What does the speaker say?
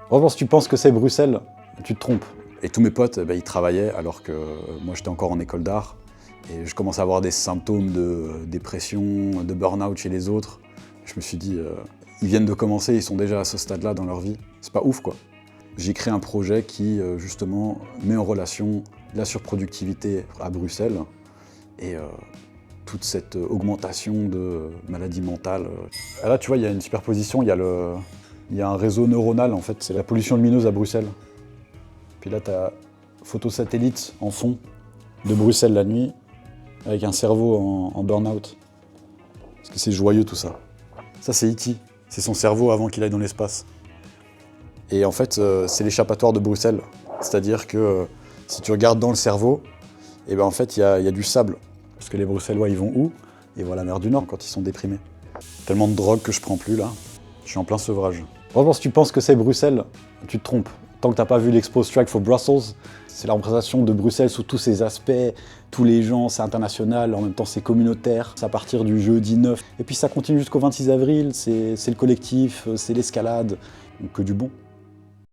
Franchement, si tu penses que c'est Bruxelles, tu te trompes. Et tous mes potes, ils travaillaient alors que moi j'étais encore en école d'art. Et je commençais à avoir des symptômes de dépression, de burn-out chez les autres. Je me suis dit, ils viennent de commencer, ils sont déjà à ce stade-là dans leur vie. C'est pas ouf, quoi. J'ai créé un projet qui, justement, met en relation la surproductivité à Bruxelles et toute cette augmentation de maladies mentales. Et là, tu vois, il y a une superposition, il y a un réseau neuronal, en fait. C'est la pollution lumineuse à Bruxelles. Puis là, tu as photosatellite en fond de Bruxelles la nuit, avec un cerveau en burn-out. Parce que c'est joyeux tout ça. Ça, c'est E.T. C'est son cerveau avant qu'il aille dans l'espace. Et en fait, c'est l'échappatoire de Bruxelles. C'est-à-dire que si tu regardes dans le cerveau, et ben en fait, il y a du sable. Parce que les Bruxellois, ils vont où? Ils vont à la mer du Nord quand ils sont déprimés. Tellement de drogue que je prends plus là. Je suis en plein sevrage. Franchement, si tu penses que c'est Bruxelles, tu te trompes. Tant que t'as pas vu l'expo Strike for Brussels, c'est la représentation de Bruxelles sous tous ses aspects, tous les gens, c'est international, en même temps c'est communautaire, c'est à partir du jeudi 9. Et puis ça continue jusqu'au 26 avril, c'est le collectif, c'est l'escalade, donc que du bon.